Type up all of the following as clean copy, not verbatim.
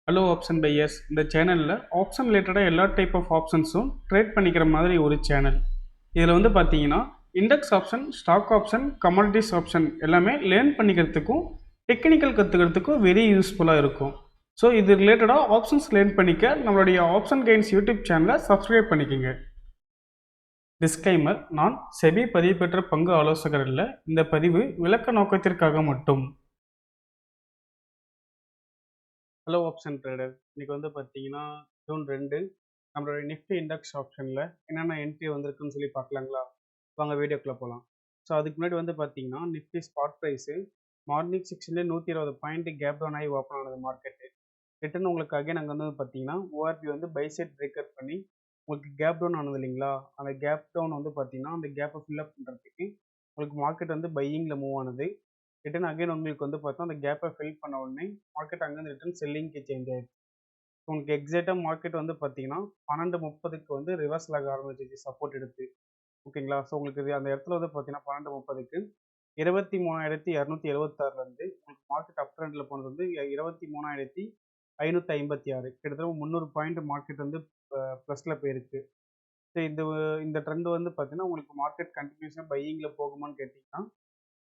Hello option buyers. இந்த சேனலில் option ரிலேட்டடாக எல்லா டைப் ஆஃப் ஆப்ஷன்ஸும் ட்ரேட் பண்ணிக்கிற மாதிரி ஒரு சேனல். இதில் வந்து பார்த்தீங்கன்னா index option, stock option, commodities option எல்லாமே லேர்ன் பண்ணிக்கிறதுக்கும் டெக்னிக்கல் கற்றுக்கிறதுக்கும் வெரி யூஸ்ஃபுல்லாக இருக்கும். ஸோ இது ரிலேட்டடாக ஆப்ஷன்ஸ் லேர்ன் பண்ணிக்க நம்மளுடைய ஆப்ஷன் கைன்ஸ் யூடியூப் சேனலை சப்ஸ்கிரைப் பண்ணிக்கோங்க. டிஸ்க்ளைமர்: நான் செபி பதிவு பெற்ற பங்கு ஆலோசகர் இல்லை. இந்த பதிவு விளக்க நோக்கத்திற்காக மட்டும். Hello option trader. இன்னைக்கு வந்து பார்த்தீங்கன்னா ஜூன் 2 நம்மளோட நிஃப்டி இண்டெக்ஸ் ஆப்ஷனில் என்னென்ன என்ட்ரி வந்திருக்குன்னு சொல்லி பார்க்கலாங்களா? வாங்க வீடியோக்குள்ளே போகலாம். ஸோ அதுக்கு முன்னாடி வந்து பார்த்தீங்கன்னா நிஃப்டி ஸ்பாட் ப்ரைஸு மார்னிங் செக்ஷன்லேயே 120 பாயிண்ட் கேப் டவுன் ஆகி ஓப்பன் ஆனது மார்க்கெட்டு. ரிட்டர்ன் உங்களுக்கு அகைன் அங்கே வந்து பார்த்தீங்கன்னா ஓஆர்பி வந்து பை சைட் பிரேக்கர் பண்ணி உங்களுக்கு கேப் டவுன் ஆனது இல்லைங்களா? அந்த கேப் டவுன் வந்து பார்த்தீங்கன்னா அந்த கேப்பை ஃபில்அப் பண்ணுறதுக்கு உங்களுக்கு மார்க்கெட் வந்து பையிங்கில் மூவ் ஆனது. ரிட்டர்ன் அகைன் உங்களுக்கு வந்து பார்த்தா அந்த கேப்பை ஃபில் பண்ண உடனே மார்க்கெட் அங்கேருந்து ரிட்டர்ன் செல்லிங்க்கு சேஞ்ச் ஆயிடுச்சு. உங்களுக்கு எக்ஸாக்டாக மார்க்கெட் வந்து பார்த்தீங்கன்னா 12:30 வந்து ரிவர்ஸில் ஆக ஆரம்பிச்சிச்சு சப்போர்ட் எடுத்து. ஓகேங்களா? ஸோ உங்களுக்கு அந்த இடத்துல வந்து பார்த்தீங்கன்னா 12:30 23,276 உங்களுக்கு மார்க்கெட் அப் ட்ரெண்டில் போனது வந்து 23,556 கிட்டத்தட்ட 300 பாயிண்ட் மார்க்கெட் வந்து ப்ளஸில் போயிருக்கு. ஸோ இந்த ட்ரெண்ட் வந்து பார்த்தீங்கன்னா உங்களுக்கு மார்க்கெட் கண்டினியூஸாக பையிங்கில் போகுமான்னு கேட்டிங்கன்னா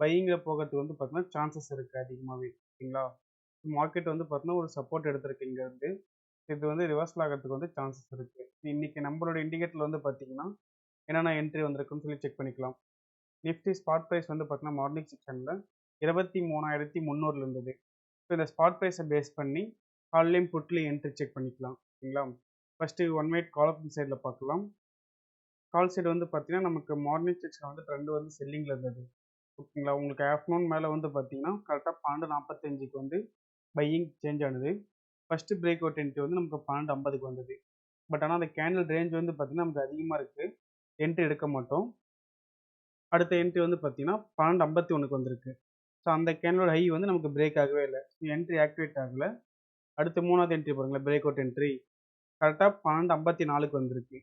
பையிங்கில் போகிறதுக்கு வந்து பார்த்தீங்கன்னா சான்சஸ் இருக்குது அதிகமாகவே. ஓகேங்களா? மார்க்கெட் வந்து பார்த்தீங்கன்னா ஒரு சப்போர்ட் எடுத்திருக்கு இங்கேருந்து. இது வந்து ரிவர்சல் ஆகிறதுக்கு வந்து சான்சஸ் இருக்குது. இன்றைக்கி நம்மளோட இண்டிகேட்டரில் வந்து பார்த்தீங்கன்னா என்னென்ன என்ட்ரி வந்திருக்குன்னு சொல்லி செக் பண்ணிக்கலாம். நிஃப்டி ஸ்பாட் ப்ரைஸ் வந்து பார்த்தீங்கன்னா மார்னிங் செக்ஷனில் 23,300 இருந்தது. ஸோ இந்த ஸ்பாட் ப்ரைஸை பேஸ் பண்ணி கால்லையும் புட்லையும் என்ட்ரி செக் பண்ணிக்கலாம். ஓகேங்களா? ஃபஸ்ட்டு 1 மினிட் கால் ஆப்ஷன் சைடில் பார்க்கலாம். கால் சைடு வந்து பார்த்தீங்கன்னா நமக்கு மார்னிங் செக்ஷன் வந்து ட்ரெண்ட் வந்து செல்லிங்கில் இருந்தது. ஓகேங்களா? உங்களுக்கு ஆஃப்டர்நூன் மேலே வந்து பார்த்தீங்கன்னா கரெக்டாக 12:45 வந்து பையிங் சேஞ்ச் ஆனது. ஃபஸ்ட்டு பிரேக் அவுட் என்ட்ரி வந்து நமக்கு 12:50 வந்தது. பட் ஆனால் அந்த கேண்டில் ரேஞ்ச் வந்து பார்த்தீங்கன்னா நமக்கு அதிகமாக இருக்குது, என்ட்ரி எடுக்க மாட்டோம். அடுத்த என்ட்ரி வந்து பார்த்தீங்கன்னா 12:51 வந்திருக்கு. ஸோ அந்த கேண்டிலோட ஹை வந்து நமக்கு பிரேக் ஆகவே இல்லை, என்ட்ரி ஆக்டிவேட் ஆகலை. அடுத்து மூணாவது என்ட்ரி பாருங்களேன், பிரேக் அவுட் என்ட்ரி கரெக்டாக 12:54 வந்திருக்கு.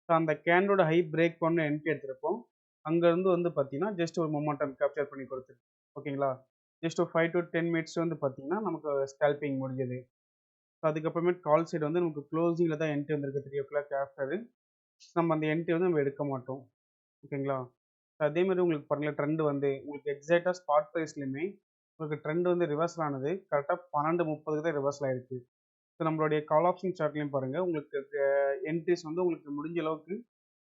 ஸோ அந்த கேண்டோட ஹை பிரேக் பண்ண என்ட்ரி எடுத்திருப்போம். அங்கேருந்து வந்து பார்த்தீங்கன்னா ஜஸ்ட் ஒரு மொமெண்டம் கேப்சர் பண்ணி கொடுத்துருக்கு. ஓகேங்களா? ஜஸ்ட் ஒரு 5 to 10 மினிட்ஸ் வந்து பார்த்தீங்கன்னா நமக்கு ஸ்கேல்பிங் முடிஞ்சது. ஸோ அதுக்கப்புறமேட்டு கால் சைடு வந்து நமக்கு க்ளோசிங்கில் தான் என்ட்ரி வந்திருக்கு 3 o'clock ஆஃப்டரு. நம்ம அந்த என்ட்ரி வந்து நம்ம எடுக்க மாட்டோம். ஓகேங்களா? ஸோ அதேமாதிரி உங்களுக்கு பாருங்களேன், ட்ரெண்ட் வந்து உங்களுக்கு எக்ஸாக்டாக ஸ்பாட் ப்ரைஸ்லையுமே உங்களுக்கு ட்ரெண்ட் வந்து ரிவர்சல் ஆனது கரெக்டாக 12:30 தான் ரிவர்சல் ஆயிருக்கு. ஸோ நம்மளுடைய கால் ஆப்ஷன் சார்ட்லையும் பாருங்கள், உங்களுக்கு என்ட்ரிஸ் வந்து உங்களுக்கு முடிஞ்ச அளவுக்கு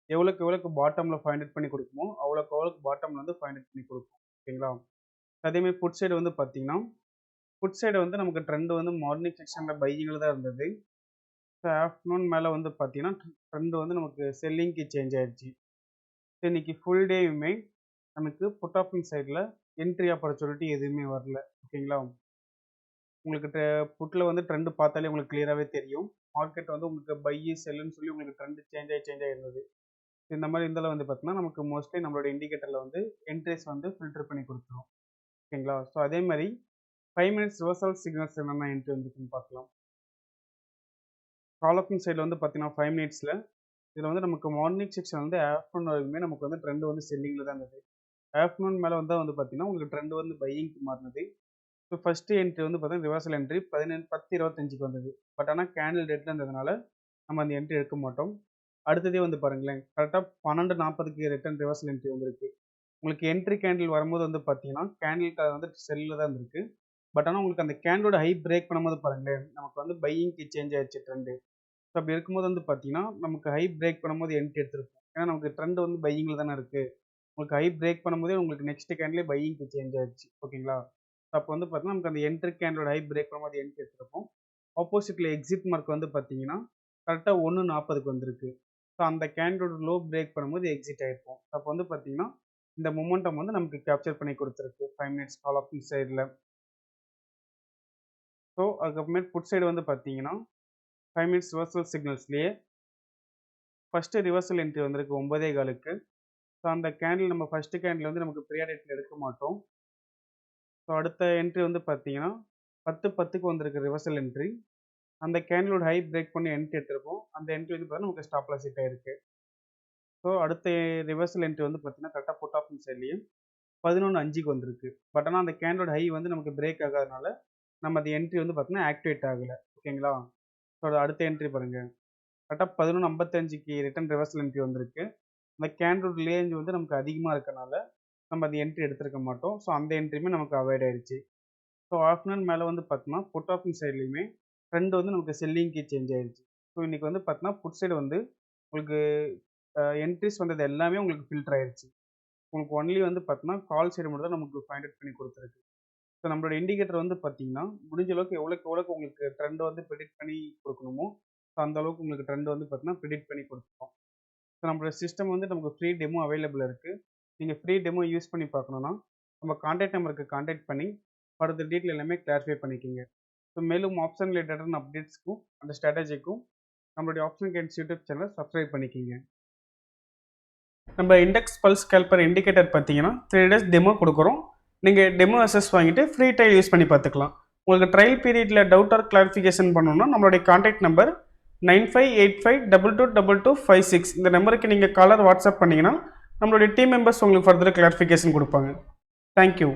எவ்வளோக்கு பாட்டமில் 500 பண்ணி கொடுக்குமோ அவ்வளோக்கு பாட்டமில் வந்து 500 பண்ணி கொடுக்கும். ஓகேங்களா? அதேமாதிரி ஃபுட் சைடு வந்து பார்த்தீங்கன்னா ஃபுட் சைடு வந்து நமக்கு ட்ரெண்ட் வந்து மார்னிங் செக்ஷனில் பையிங்கில் தான் இருந்தது. ஸோ ஆஃப்டர்நூன் மேலே வந்து பார்த்தீங்கன்னா ட்ரெண்ட் வந்து நமக்கு செல்லிங்க்கு சேஞ்ச் ஆயிடுச்சு. இன்னைக்கு ஃபுல் டேயுமே நமக்கு புட் ஆப்ஷன் சைடில் என்ட்ரி ஆப்பர்ச்சுனிட்டி எதுவுமே வரல. ஓகேங்களா? உங்களுக்கு புட்டில் வந்து ட்ரெண்டு பார்த்தாலே உங்களுக்கு கிளியராகவே தெரியும். மார்க்கெட் வந்து உங்களுக்கு பை செல்லுன்னு சொல்லி உங்களுக்கு ட்ரெண்டு சேஞ்ச் ஆகி இருந்தது. இந்த மாதிரி இருந்தாலும் வந்து பார்த்தீங்கன்னா நமக்கு மோஸ்ட்லி நம்மளோட இண்டிகேட்டரில் வந்து என்ட்ரிஸ் வந்து ஃபில்டர் பண்ணி கொடுத்துரும். ஓகேங்களா? ஸோ அதே மாதிரி 5 மினிட்ஸ் ரிவர்சல் சிக்னல்ஸ் என்னென்ன என்ட்ரி வந்துருக்குன்னு பார்க்கலாம். கால் ஆப்ஷன் சைடில் வந்து பார்த்தீங்கன்னா 5 மினிட்ஸில் இதில் வந்து நமக்கு மார்னிங் செக்ஷன் வந்து ஆஃப்டர்நூன் வரைக்குமே நமக்கு வந்து ட்ரெண்ட் வந்து செல்லிங்கில் தான் இருந்தது. ஆஃப்டர்நூன் மேலே வந்து பார்த்தீங்கன்னா உங்களுக்கு ட்ரெண்ட் வந்து பையிங்க்கு மாறினது. ஸோ ஃபஸ்ட்டு என்ட்ரி வந்து பார்த்தீங்கன்னா ரிவர்சல் என்ட்ரி 10:25 வந்தது. பட் ஆனால் கேண்டில் ரேட்டில் இருந்ததுனால நம்ம அந்த என்ட்ரி எடுக்க மாட்டோம். அடுத்ததே வந்து பாருங்களேன், கரெக்டாக 12:40 ரிட்டர்ன் ரிவர்சல் என்ட்ரி வந்திருக்கு. உங்களுக்கு என்ட்ரி கேண்டில் வரும்போது வந்து பார்த்தீங்கன்னா கேண்டில் வந்து செல்லில் தான் இருந்திருக்கு. பட் ஆனால் உங்களுக்கு அந்த கேண்டலோட ஹை பிரேக் பண்ணும்போது பாருங்களேன், நமக்கு வந்து பையிங்க்கு சேஞ்ச் ஆயிடுச்சு ட்ரெண்டு. ஸோ அப்படி இருக்கும்போது வந்து பார்த்தீங்கன்னா நமக்கு ஹை பிரேக் பண்ணும்போது என்ட்ரி எடுத்திருக்கும். ஏன்னா நமக்கு ட்ரெண்ட் வந்து பையிங்கில் தானே இருக்குது. உங்களுக்கு ஹை பிரேக் பண்ணும்போதே உங்களுக்கு நெக்ஸ்ட் கேண்டிலே பையிங்க்கு சேஞ்ச் ஆயிடுச்சு. ஓகேங்களா? அப்போ வந்து பார்த்தீங்கன்னா நமக்கு அந்த என்ட்ரி கேண்டலோட ஹை பிரேக் பண்ணும்போது என்ட்ரி எடுத்திருப்போம். ஆப்போசிட்டில் எக்ஸிட் மார்க் வந்து பார்த்தீங்கன்னா கரெக்டாக 1:40 வந்திருக்கு. ஸோ அந்த கேண்டலோட லோ பிரேக் பண்ணும்போது எக்ஸிட் ஆகிருப்போம். அப்போ வந்து பார்த்தீங்கன்னா இந்த மொமெண்டம் வந்து நமக்கு கேப்சர் பண்ணி கொடுத்துருக்கு 5 மினிட்ஸ் கால் ஆப்ஷன் சைடில். ஸோ அதுக்கப்புறமேட்டு புட் சைடு வந்து பார்த்தீங்கன்னா 5 மினிட்ஸ் ரிவர்சல் சிக்னல்ஸ்லேயே ஃபஸ்ட்டு ரிவர்சல் என்ட்ரி வந்திருக்கு 9:15. ஸோ அந்த கேண்டில் நம்ம ஃபஸ்ட்டு கேண்டில் வந்து நமக்கு ப்ரியாரிட்டியில் எடுக்க மாட்டோம். ஸோ அடுத்த என்ட்ரி வந்து பார்த்தீங்கன்னா 10:10 வந்திருக்கு ரிவர்சல் என்ட்ரி. அந்த கேண்டிலோட ஹை பிரேக் பண்ணி என்ட்ரி எடுத்திருப்போம். அந்த என்ட்ரி வந்து பார்த்தீங்கன்னா நமக்கு ஸ்டாப் லாஸ் ஹிட் ஆயிருக்கு. ஸோ அடுத்த ரிவர்சல் என்ட்ரி வந்து பார்த்தீங்கன்னா கரெக்டாக புட் ஆப்ஷன் சைட்லேயும் 11:05 வந்திருக்கு. பட் ஆனால் அந்த கேண்டலோட ஹை வந்து நமக்கு பிரேக் ஆகாதனால நம்ம அந்த என்ட்ரி வந்து பார்த்தீங்கன்னா ஆக்டிவேட் ஆகலை. ஓகேங்களா? ஸோ அது அடுத்த என்ட்ரி பாருங்கள். கரெக்டாக 11:55க்கு ரிட்டர்ன் ரிவர்சல் என்ட்ரி வந்திருக்கு. அந்த கேண்டோட ரேஞ்ச் வந்து நமக்கு அதிகமாக இருக்கனால நம்ம அந்த என்ட்ரி எடுத்திருக்க மாட்டோம். ஸோ அந்த என்ட்ரியுமே நமக்கு அவாய்ட் ஆயிடுச்சு. ஸோ ஆஃப்டர்நூன் மேலே வந்து பார்த்தோம்னா புட் ஆப்ஷன் சைட்லையுமே ட்ரெண்ட் வந்து நமக்கு செல்லிங்க்கு சேஞ்ச் ஆயிடுச்சு. ஸோ இன்றைக்கி வந்து பார்த்தோன்னா புட் சைடு வந்து உங்களுக்கு என்ட்ரிஸ் வந்தது எல்லாமே உங்களுக்கு ஃபில்டர் ஆயிடுச்சு. உங்களுக்கு ஒன்லி வந்து பார்த்தோன்னா கால் சைடு மட்டும் தான் நமக்கு ஃபைண்ட் அவுட் பண்ணி கொடுத்துருக்கு. ஸோ நம்மளோட இண்டிகேட்டர் வந்து பார்த்தீங்கன்னா முடிஞ்ச அளவுக்கு எவ்வளோக்கு உங்களுக்கு ட்ரெண்ட் வந்து ப்ரிடிக்ட் பண்ணி கொடுக்கணுமோ ஸோ அந்த அளவுக்கு உங்களுக்கு ட்ரெண்ட் வந்து பார்த்தீங்கன்னா ப்ரிடிக்ட் பண்ணி கொடுத்துருக்கோம். ஸோ நம்மளோட சிஸ்டம் வந்து நமக்கு ஃப்ரீ டெமோ அவைலபிள் இருக்குது. நீங்கள் ஃப்ரீ டெமோ யூஸ் பண்ணி பார்க்கணுன்னா நம்ம கான்டாக்ட் நம்பருக்கு கான்டாக்ட் பண்ணி ஃபர்தர் டீட்டெயில் எல்லாமே கிளாரிஃபை பண்ணிக்கோங்க. ஸோ மேலும் ஆப்ஷன் ரிலேட்டடான அப்டேட்ஸ்க்கும் அந்த ஸ்ட்ராட்டஜிக்கும் நம்மளுடைய ஆப்ஷன் கைட்ஸ் யூடியூப் சேனலை சப்ஸ்கிரைப் பண்ணிக்கோங்க. நம்ம இண்டெக்ஸ் பல்ஸ் கால்குலேட்டர் இண்டிகேட்டர் பார்த்தீங்கன்னா 3 days டெமோ கொடுக்குறோம். நீங்கள் டெமோ அசஸ் வாங்கிட்டு ஃப்ரீ ட்ரையல் யூஸ் பண்ணி பார்த்துக்கலாம். உங்களுக்கு ட்ரையல் பீரியடில் டவுட் ஆர் கிளாரிஃபிகேஷன் பண்ணணும்னா நம்மளுடைய கான்டாக்ட் நம்பர் 9585222256 இந்த நம்பருக்கு நீங்கள் காலர் வாட்ஸ்அப் பண்ணிங்கன்னா நம்மளுடைய டீம் மெம்பர்ஸ் உங்களுக்கு ஃபர்தர் கிளாரிஃபிகேஷன் கொடுப்பாங்க. தேங்க்யூ.